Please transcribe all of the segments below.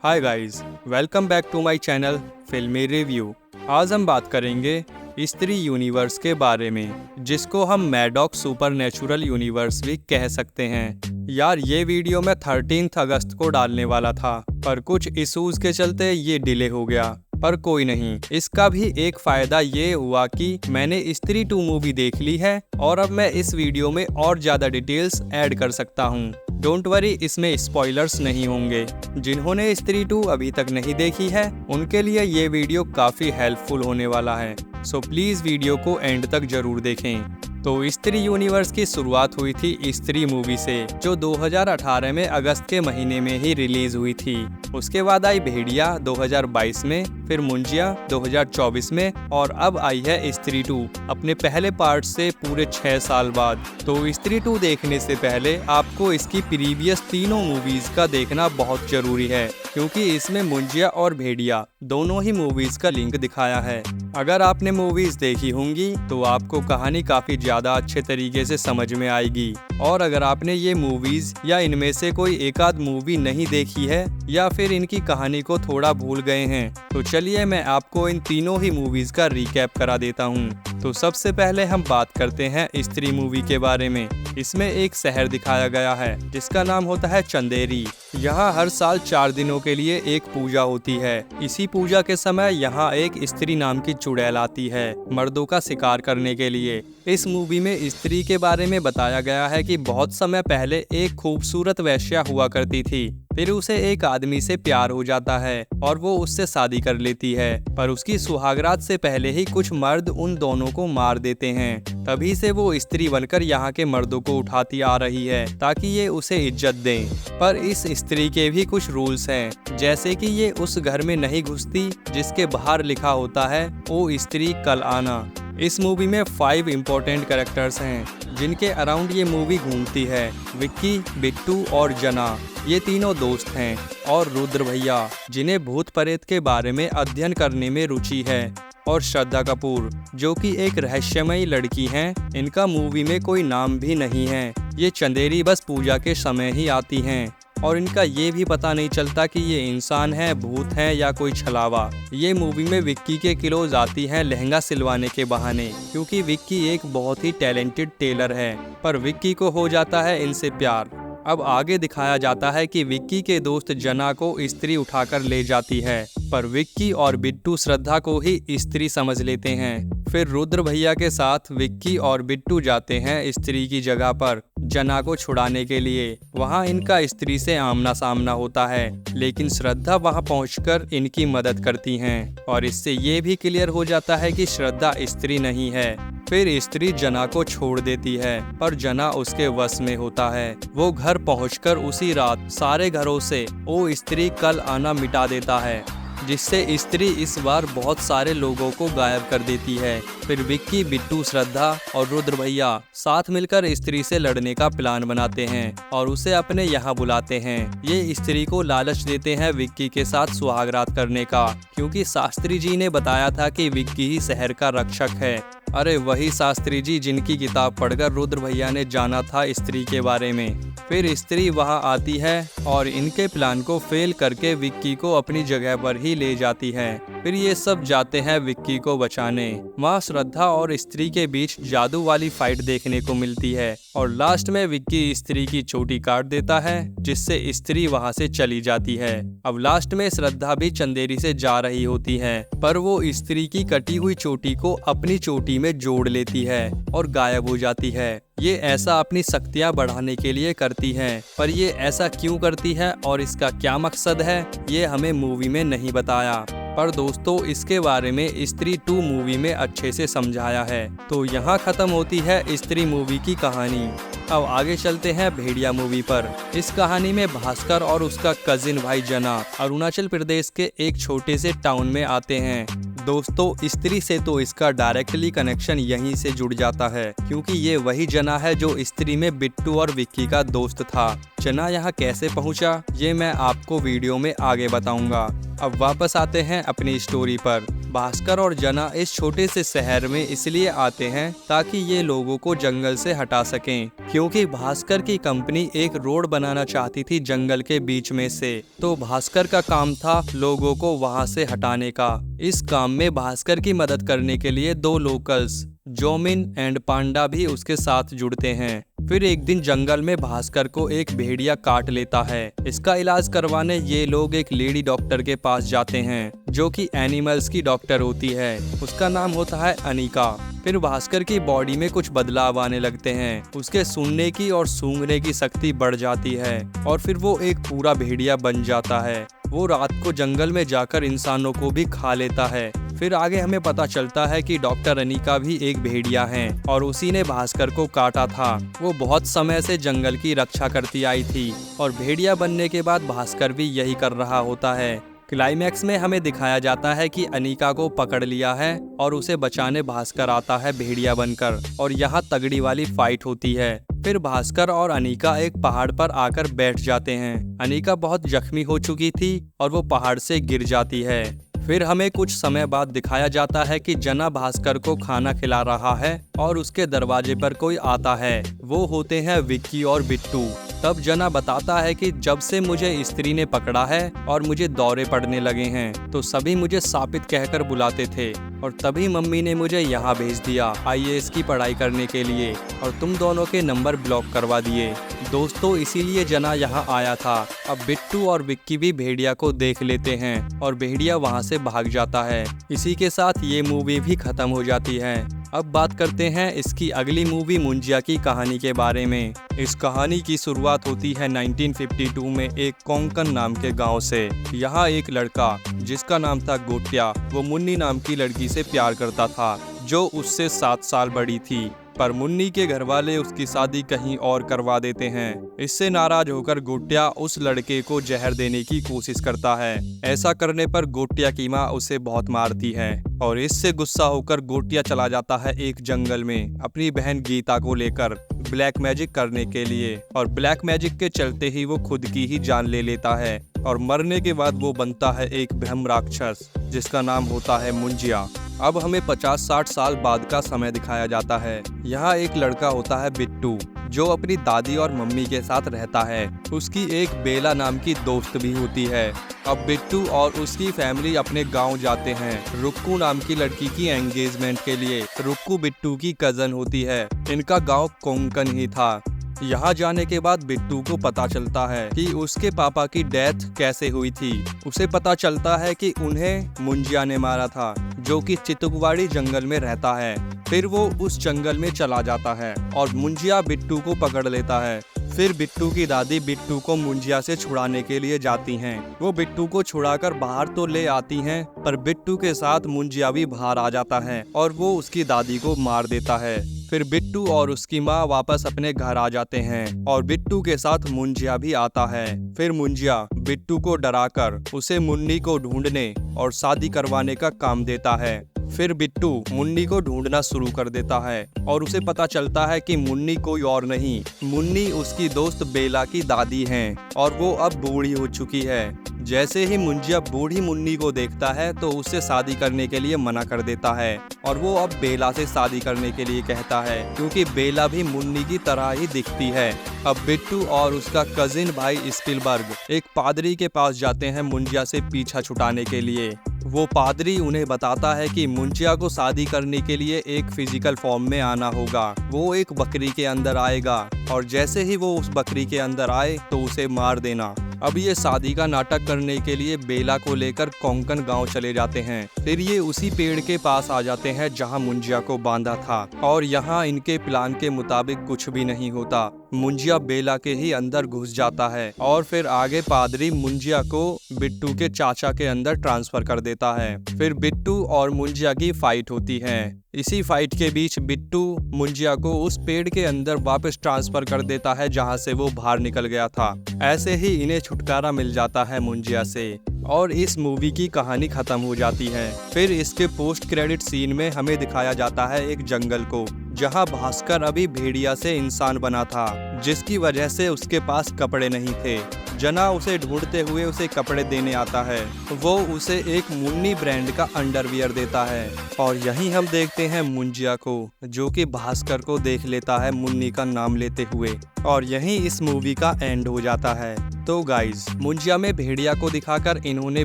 Hi guys, welcome back to my channel Filmy review. आज हम बात करेंगे स्त्री यूनिवर्स के बारे में, जिसको हम मैडॉक सुपरनैचुरल यूनिवर्स भी कह सकते हैं। यार ये वीडियो मैं 13 अगस्त को डालने वाला था, पर कुछ इश्यूज के चलते ये डिले हो गया। पर कोई नहीं, इसका भी एक फायदा ये हुआ कि मैंने स्त्री 2 मूवी देख ली है और अब मैं इस वीडियो में और ज़्यादा डिटेल्स ऐड कर सकता हूँ। डोंट वरी, इसमें स्पॉयलर्स नहीं होंगे। जिन्होंने स्त्री 2 अभी तक नहीं देखी है उनके लिए ये वीडियो काफ़ी हेल्पफुल होने वाला है, सो प्लीज़ वीडियो को एंड तक जरूर देखें। तो स्त्री यूनिवर्स की शुरुआत हुई थी स्त्री मूवी से, जो 2018 में अगस्त के महीने में ही रिलीज हुई थी। उसके बाद आई भेड़िया 2022 में, फिर मुंजिया 2024 में और अब आई है स्त्री 2 अपने पहले पार्ट से पूरे 6 साल बाद। तो स्त्री 2 देखने से पहले आपको इसकी प्रीवियस तीनों मूवीज का देखना बहुत जरूरी है, क्योंकि इसमें मुंजिया और भेड़िया दोनों ही मूवीज का लिंक दिखाया है। अगर आपने मूवीज देखी होंगी तो आपको कहानी काफी ज्यादा अच्छे तरीके से समझ में आएगी, और अगर आपने ये मूवीज या इनमें से कोई एक आध मूवी नहीं देखी है या फिर इनकी कहानी को थोड़ा भूल गए हैं, तो चलिए मैं आपको इन तीनों ही मूवीज का रिकैप करा देता हूँ। तो सबसे पहले हम बात करते हैं स्त्री मूवी के बारे में। इसमें एक शहर दिखाया गया है जिसका नाम होता है चंदेरी। यहाँ हर साल 4 दिनों के लिए एक पूजा होती है। इसी पूजा के समय यहाँ एक स्त्री नाम की चुड़ैल आती है मर्दों का शिकार करने के लिए। इस मूवी में स्त्री के बारे में बताया गया है कि बहुत समय पहले एक खूबसूरत वेश्या हुआ करती थी, फिर उसे एक आदमी से प्यार हो जाता है और वो उससे शादी कर लेती है, पर उसकी सुहागरात से पहले ही कुछ मर्द उन दोनों को मार देते हैं। तभी से वो स्त्री बनकर यहाँ के मर्दों को उठाती आ रही है ताकि ये उसे इज्जत दें। पर इस स्त्री के भी कुछ रूल्स हैं, जैसे कि ये उस घर में नहीं घुसती जिसके बाहर लिखा होता है ओ स्त्री कल आना। इस मूवी में 5 इम्पोर्टेंट कैरेक्टर्स हैं जिनके अराउंड ये मूवी घूमती है। विक्की, बिट्टू और जना, ये तीनों दोस्त हैं, और रुद्र भैया जिन्हें भूत प्रेत के बारे में अध्ययन करने में रुचि है, और श्रद्धा कपूर जो कि एक रहस्यमयी लड़की हैं। इनका मूवी में कोई नाम भी नहीं है, ये चंदेरी बस पूजा के समय ही आती हैं और इनका ये भी पता नहीं चलता कि ये इंसान है, भूत है या कोई छलावा। ये मूवी में विक्की के क्लोज आती हैं लहंगा सिलवाने के बहाने, क्योंकि विक्की एक बहुत ही टैलेंटेड टेलर है, पर विक्की को हो जाता है इनसे प्यार। अब आगे दिखाया जाता है कि विक्की के दोस्त जना को स्त्री उठाकर ले जाती है, पर विक्की और बिट्टू श्रद्धा को ही स्त्री समझ लेते हैं। फिर रुद्र भैया के साथ विक्की और बिट्टू जाते हैं स्त्री की जगह पर जना को छुड़ाने के लिए। वहां इनका स्त्री से आमना सामना होता है, लेकिन श्रद्धा वहां पहुंचकर इनकी मदद करती हैं और इससे ये भी क्लियर हो जाता है कि श्रद्धा स्त्री नहीं है। फिर स्त्री जना को छोड़ देती है, पर जना उसके वश में होता है। वो घर पहुंचकर उसी रात सारे घरों से ओ स्त्री कल आना मिटा देता है, जिससे स्त्री इस बार बहुत सारे लोगों को गायब कर देती है। फिर विक्की, बिट्टू, श्रद्धा और रुद्र भैया साथ मिलकर स्त्री से लड़ने का प्लान बनाते हैं और उसे अपने यहाँ बुलाते हैं। ये स्त्री को लालच देते हैं विक्की के साथ सुहागरात करने का, क्योंकि शास्त्री जी ने बताया था कि विक्की ही शहर का रक्षक है। अरे वही शास्त्री जी जिनकी किताब पढ़कर रुद्र भैया ने जाना था स्त्री के बारे में। फिर स्त्री वहां आती है और इनके प्लान को फेल करके विक्की को अपनी जगह पर ही ले जाती है। फिर ये सब जाते हैं विक्की को बचाने। वहाँ श्रद्धा और स्त्री के बीच जादू वाली फाइट देखने को मिलती है और लास्ट में विक्की स्त्री की चोटी काट देता है, जिससे स्त्री वहाँ से चली जाती है। अब लास्ट में श्रद्धा भी चंदेरी से जा रही होती है, पर वो स्त्री की कटी हुई चोटी को अपनी चोटी में जोड़ लेती है और गायब हो जाती है। ये ऐसा अपनी शक्तियाँ बढ़ाने के लिए करती है, पर ये ऐसा क्यों करती है और इसका क्या मकसद है ये हमें मूवी में नहीं बताया। पर दोस्तों इसके बारे में स्त्री 2 मूवी में अच्छे से समझाया है। तो यहाँ खत्म होती है स्त्री मूवी की कहानी। अब आगे चलते हैं भेड़िया मूवी पर। इस कहानी में भास्कर और उसका कजिन भाई जना अरुणाचल प्रदेश के एक छोटे से टाउन में आते हैं। दोस्तों स्त्री से तो इसका डायरेक्टली कनेक्शन यहीं से जुड़ जाता है, क्योंकि ये वही जना है जो स्त्री में बिट्टू और विक्की का दोस्त था। जना यहाँ कैसे पहुँचा ये मैं आपको वीडियो में आगे बताऊंगा। अब वापस आते हैं अपनी स्टोरी पर। भास्कर और जना इस छोटे से शहर में इसलिए आते हैं ताकि ये लोगों को जंगल से हटा सकें, क्योंकि भास्कर की कंपनी एक रोड बनाना चाहती थी जंगल के बीच में से। तो भास्कर का काम था लोगों को वहां से हटाने का। इस काम में भास्कर की मदद करने के लिए 2 लोकल्स जोमिन एंड पांडा भी उसके साथ जुड़ते हैं। फिर एक दिन जंगल में भास्कर को एक भेड़िया काट लेता है। इसका इलाज करवाने ये लोग एक लेडी डॉक्टर के पास जाते हैं जो कि एनिमल्स की डॉक्टर होती है। उसका नाम होता है अनिका। फिर भास्कर की बॉडी में कुछ बदलाव आने लगते हैं। उसके सुनने की और सूंघने की शक्ति बढ़ जाती है और फिर वो एक पूरा भेड़िया बन जाता है। वो रात को जंगल में जाकर इंसानों को भी खा लेता है। फिर आगे हमें पता चलता है कि डॉक्टर अनिका भी एक भेड़िया हैं और उसी ने भास्कर को काटा था। वो बहुत समय से जंगल की रक्षा करती आई थी और भेड़िया बनने के बाद भास्कर भी यही कर रहा होता है। क्लाइमैक्स में हमें दिखाया जाता है कि अनिका को पकड़ लिया है और उसे बचाने भास्कर आता है भेड़िया बनकर और यहाँ तगड़ी वाली फाइट होती है। फिर भास्कर और अनिका एक पहाड़ पर आकर बैठ जाते हैं। अनिका बहुत जख्मी हो चुकी थी और वो पहाड़ से गिर जाती है। फिर हमें कुछ समय बाद दिखाया जाता है कि जना भास्कर को खाना खिला रहा है और उसके दरवाजे पर कोई आता है। वो होते हैं विक्की और बिट्टू। तब जना बताता है कि जब से मुझे स्त्री ने पकड़ा है और मुझे दौरे पड़ने लगे हैं तो सभी मुझे सापित कहकर बुलाते थे और तभी मम्मी ने मुझे यहाँ भेज दिया IAS की पढ़ाई करने के लिए और तुम दोनों के नंबर ब्लॉक करवा दिए। दोस्तों इसीलिए जना यहाँ आया था। अब बिट्टू और विक्की भी भेड़िया को देख लेते हैं और भेड़िया वहाँ से भाग जाता है। इसी के साथ ये मूवी भी खत्म हो जाती है। अब बात करते हैं इसकी अगली मूवी मुंजिया की कहानी के बारे में। इस कहानी की शुरुआत होती है 1952 में एक कोंकण नाम के गांव से। यहाँ एक लड़का जिसका नाम था गोट्या, वो मुन्नी नाम की लड़की से प्यार करता था जो उससे 7 साल बड़ी थी। पर मुन्नी के घर वाले उसकी शादी कहीं और करवा देते हैं। इससे नाराज होकर गोट्या उस लड़के को जहर देने की कोशिश करता है। ऐसा करने पर गोट्या की माँ उसे बहुत मारती है और इससे गुस्सा होकर गोट्या चला जाता है एक जंगल में अपनी बहन गीता को लेकर ब्लैक मैजिक करने के लिए और ब्लैक मैजिक के चलते ही वो खुद की ही जान ले लेता है और मरने के बाद वो बनता है एक ब्रह्म राक्षस जिसका नाम होता है मुंजिया। अब हमें 50-60 साल बाद का समय दिखाया जाता है। यहाँ एक लड़का होता है बिट्टू जो अपनी दादी और मम्मी के साथ रहता है। उसकी एक बेला नाम की दोस्त भी होती है। अब बिट्टू और उसकी फैमिली अपने गांव जाते हैं रुक्कू नाम की लड़की की एंगेजमेंट के लिए। रुक्कू बिट्टू की कजन होती है। इनका गांव कोंकण ही था। यहाँ जाने के बाद बिट्टू को पता चलता है कि उसके पापा की डेथ कैसे हुई थी। उसे पता चलता है कि उन्हें मुंजिया ने मारा था जो कि चितुकवाड़ी जंगल में रहता है। फिर वो उस जंगल में चला जाता है और मुंजिया बिट्टू को पकड़ लेता है। फिर बिट्टू की दादी बिट्टू को मुंजिया से छुड़ाने के लिए जाती हैं। वो बिट्टू को छुड़ाकर बाहर तो ले आती हैं, पर बिट्टू के साथ मुंजिया भी बाहर आ जाता है और वो उसकी दादी को मार देता है। फिर बिट्टू और उसकी माँ वापस अपने घर आ जाते हैं और बिट्टू के साथ मुंजिया भी आता है। फिर मुंजिया बिट्टू को डराकर उसे मुन्नी को ढूंढने और शादी करवाने का काम देता है। फिर बिट्टू मुन्नी को ढूंढना शुरू कर देता है और उसे पता चलता है कि मुन्नी कोई और नहीं, मुन्नी उसकी दोस्त बेला की दादी हैं और वो अब बूढ़ी हो चुकी है। जैसे ही मुंजिया बूढ़ी मुन्नी को देखता है तो उससे शादी करने के लिए मना कर देता है और वो अब बेला से शादी करने के लिए कहता है क्योंकि बेला भी मुन्नी की तरह ही दिखती है। अब बिट्टू और उसका कजिन भाई स्पिलबर्ग एक पादरी के पास जाते हैं मुंजिया से पीछा छुड़ाने के लिए। वो पादरी उन्हें बताता है कि मुंजिया को शादी करने के लिए एक फिजिकल फॉर्म में आना होगा। वो एक बकरी के अंदर आएगा और जैसे ही वो उस बकरी के अंदर आए तो उसे मार देना। अब ये शादी का नाटक करने के लिए बेला को लेकर कोंकण गांव चले जाते हैं। फिर ये उसी पेड़ के पास आ जाते हैं जहां मुंजिया को बांधा था और यहाँ इनके प्लान के मुताबिक कुछ भी नहीं होता। मुंजिया बेला के ही अंदर घुस जाता है और फिर आगे पादरी मुंजिया को बिट्टू के चाचा के अंदर ट्रांसफर कर देता है। फिर बिट्टू और मुंजिया की फाइट होती है। इसी फाइट के बीच बिट्टू मुंजिया को उस पेड़ के अंदर वापस ट्रांसफर कर देता है जहां से वो बाहर निकल गया था। ऐसे ही इन्हें छुटकारा मिल जाता है मुंजिया से और इस मूवी की कहानी खत्म हो जाती है। फिर इसके पोस्ट क्रेडिट सीन में हमें दिखाया जाता है एक जंगल को जहां भास्कर अभी भेड़िया से इंसान बना था, जिसकी वजह से उसके पास कपड़े नहीं थे। जना उसे ढूंढते हुए उसे कपड़े देने आता है। वो उसे एक मुन्नी ब्रांड का अंडरवियर देता है और यहीं हम देखते हैं मुंजिया को, जो कि भास्कर को देख लेता है मुन्नी का नाम लेते हुए, और यहीं इस मूवी का एंड हो जाता है। तो गाइज, मुंजिया में भेड़िया को दिखाकर इन्होंने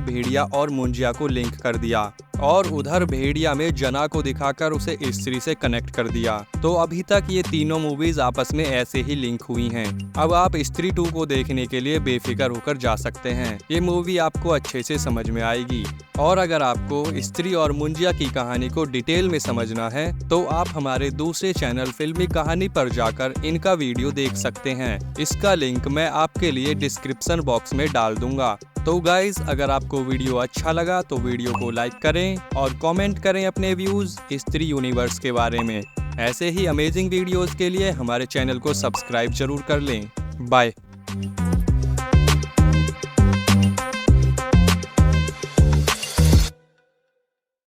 भेड़िया और मुंजिया को लिंक कर दिया, और उधर भेड़िया में जना को दिखाकर उसे स्त्री से कनेक्ट कर दिया। तो अभी तक ये तीनों मूवीज आपस में ऐसे ही लिंक हुई हैं। अब आप स्त्री 2 को देखने के लिए बेफिक्र होकर जा सकते हैं। ये मूवी आपको अच्छे से समझ में आएगी। और अगर आपको स्त्री और मुंजिया की कहानी को डिटेल में समझना है तो आप हमारे दूसरे चैनल फिल्मी कहानी पर जाकर इनका वीडियो देख सकते हैं। इसका लिंक मैं आपके लिए डिस्क्रिप्शन बॉक्स में डाल दूंगा। तो गाइज, अगर आपको वीडियो अच्छा लगा तो वीडियो को लाइक करें और कमेंट करें अपने व्यूज स्त्री यूनिवर्स के बारे में। ऐसे ही अमेजिंग वीडियोस के लिए हमारे चैनल को सब्सक्राइब जरूर कर लें। बाय।